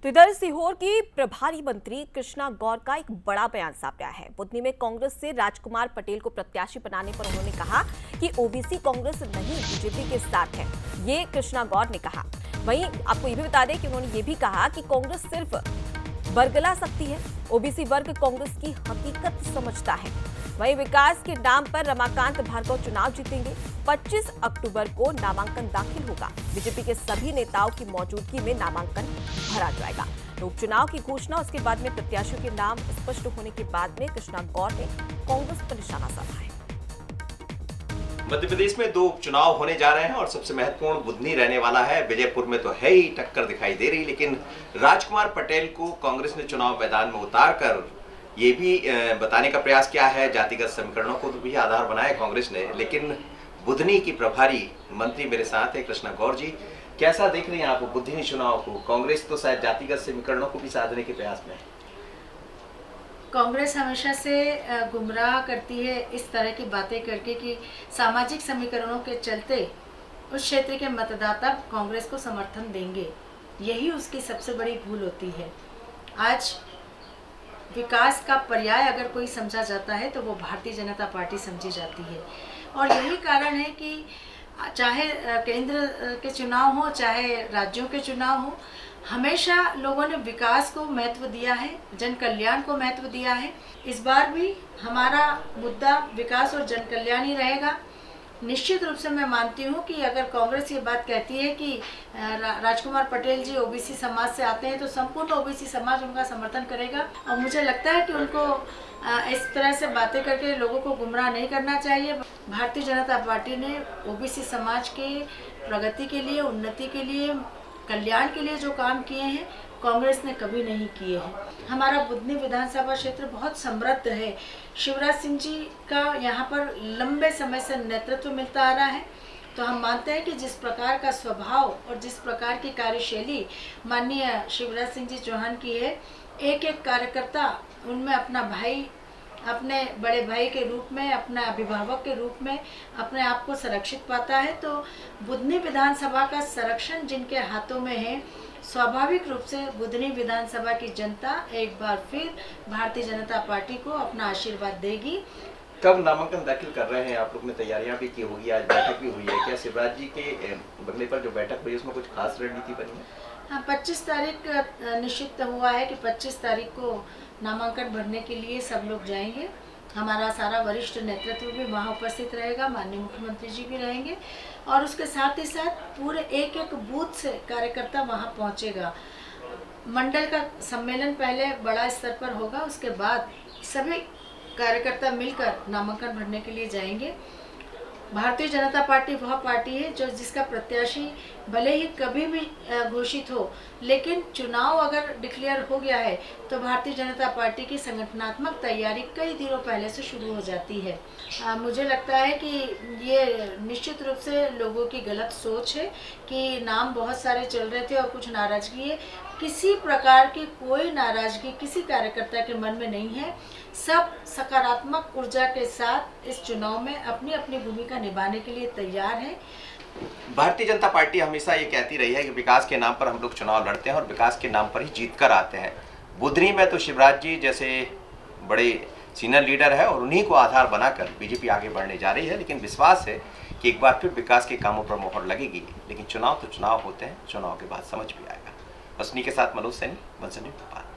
तो इधर सीहोर की प्रभारी मंत्री कृष्णा गौर का एक बड़ा बयान सामने आया है। बुधनी में कांग्रेस से राजकुमार पटेल को प्रत्याशी बनाने पर उन्होंने कहा कि ओबीसी कांग्रेस नहीं बीजेपी के साथ है। ये कृष्णा गौर ने कहा। वहीं आपको ये भी बता दें कि उन्होंने ये भी कहा कि कांग्रेस सिर्फ बरगला सकती है, ओबीसी वर्ग कांग्रेस की हकीकत समझता है। वहीं विकास के नाम पर रमाकांत भार्गव चुनाव जीतेंगे। 25 अक्टूबर को नामांकन दाखिल होगा। बीजेपी के सभी नेताओं की मौजूदगी में नामांकन भरा जाएगा। तो उपचुनाव की घोषणा उसके बाद में प्रत्याशियों के नाम स्पष्ट होने के बाद में कृष्णा गौर ने कांग्रेस पर निशाना साधा है। मध्य प्रदेश में 2 उपचुनाव होने जा रहे हैं और सबसे महत्वपूर्ण बुधनी रहने वाला है। विजयपुर में तो है ही टक्कर दिखाई दे रही, लेकिन राजकुमार पटेल को कांग्रेस ने चुनाव मैदान में उतार कर ये भी बताने का प्रयास किया है, जातिगत समीकरणों को भी आधार बनाया कांग्रेस ने। लेकिन बुधनी की प्रभारी मंत्री मेरे साथ है कृष्णा गौर जी। कैसा देख रही हैं आप बुधनी चुनाव को? कांग्रेस तो शायद जातिगत समीकरणों को भी साधने के प्रयास में है। कांग्रेस हमेशा से गुमराह करती है इस तरह की बातें करके कि सामाजिक समीकरणों के चलते उस क्षेत्र के मतदाता कांग्रेस को समर्थन देंगे। यही उसकी सबसे बड़ी भूल होती है। आज विकास का पर्याय अगर कोई समझा जाता है तो वो भारतीय जनता पार्टी समझी जाती है। और यही कारण है कि चाहे केंद्र के चुनाव हो, चाहे राज्यों के चुनाव हो, हमेशा लोगों ने विकास को महत्व दिया है, जन कल्याण को महत्व दिया है। इस बार भी हमारा मुद्दा विकास और जन कल्याण ही रहेगा। निश्चित रूप से मैं मानती हूँ कि अगर कांग्रेस ये बात कहती है कि राजकुमार पटेल जी ओबीसी समाज से आते हैं तो संपूर्ण ओबीसी समाज उनका समर्थन करेगा। और मुझे लगता है कि उनको इस तरह से बातें करके लोगों को गुमराह नहीं करना चाहिए। भारतीय जनता पार्टी ने ओबीसी समाज के प्रगति के लिए, उन्नति के लिए, कल्याण के लिए जो काम किए हैं कांग्रेस ने कभी नहीं किए हैं। हमारा बुधनी विधानसभा क्षेत्र बहुत समृद्ध है। शिवराज सिंह जी का यहाँ पर लंबे समय से नेतृत्व मिलता आ रहा है। तो हम मानते हैं कि जिस प्रकार का स्वभाव और जिस प्रकार की कार्यशैली माननीय शिवराज सिंह जी चौहान की है, एक एक कार्यकर्ता उनमें अपना भाई, अपने बड़े भाई के रूप में, अपना अभिभावक के रूप में अपने आप को संरक्षित पाता है। तो बुधनी विधानसभा का संरक्षण जिनके हाथों में है, स्वाभाविक रूप से बुधनी विधानसभा की जनता एक बार फिर भारतीय जनता पार्टी को अपना आशीर्वाद देगी। कब नामांकन दाखिल कर रहे हैं आप लोग ने? तैयारियां भी की होगी, आज बैठक भी हुई है। क्या शिवराज जी के बंगले पर जो बैठक हुई उसमें कुछ खास रणनीति बनी है? हाँ, 25 तारीख निश्चित हुआ है कि 25 तारीख को नामांकन भरने के लिए सब लोग जाएंगे। हमारा सारा वरिष्ठ नेतृत्व भी वहाँ उपस्थित रहेगा, माननीय मुख्यमंत्री जी भी रहेंगे और उसके साथ ही साथ पूरे एक एक बूथ से कार्यकर्ता वहाँ पहुँचेगा। मंडल का सम्मेलन पहले बड़ा स्तर पर होगा, उसके बाद सभी कार्यकर्ता मिलकर नामांकन भरने के लिए जाएंगे। भारतीय जनता पार्टी वह पार्टी है जो जिसका प्रत्याशी भले ही कभी भी घोषित हो, लेकिन चुनाव अगर डिक्लेयर हो गया है तो भारतीय जनता पार्टी की संगठनात्मक तैयारी कई दिनों पहले से शुरू हो जाती है। मुझे लगता है कि ये निश्चित रूप से लोगों की गलत सोच है कि नाम बहुत सारे चल रहे थे और कुछ नाराजगी है। किसी प्रकार की कोई नाराजगी किसी कार्यकर्ता के मन में नहीं है। सब सकारात्मक ऊर्जा के साथ इस चुनाव में अपनी अपनी भूमिका निभाने के लिए तैयार है। भारतीय जनता पार्टी हमेशा ये कहती रही है कि विकास के नाम पर हम लोग चुनाव लड़ते हैं और विकास के नाम पर ही जीत कर आते हैं। बुधनी में तो शिवराज जी जैसे बड़े सीनियर लीडर है और उन्हीं को आधार बनाकर बीजेपी आगे बढ़ने जा रही है। लेकिन विश्वास है कि एक बार फिर विकास के कामों पर मोहर लगेगी। लेकिन चुनाव तो चुनाव होते हैं, चुनाव के बाद समझ भी आएगा। बसनी के साथ मनोज सैनी, मनसनी भोपाल।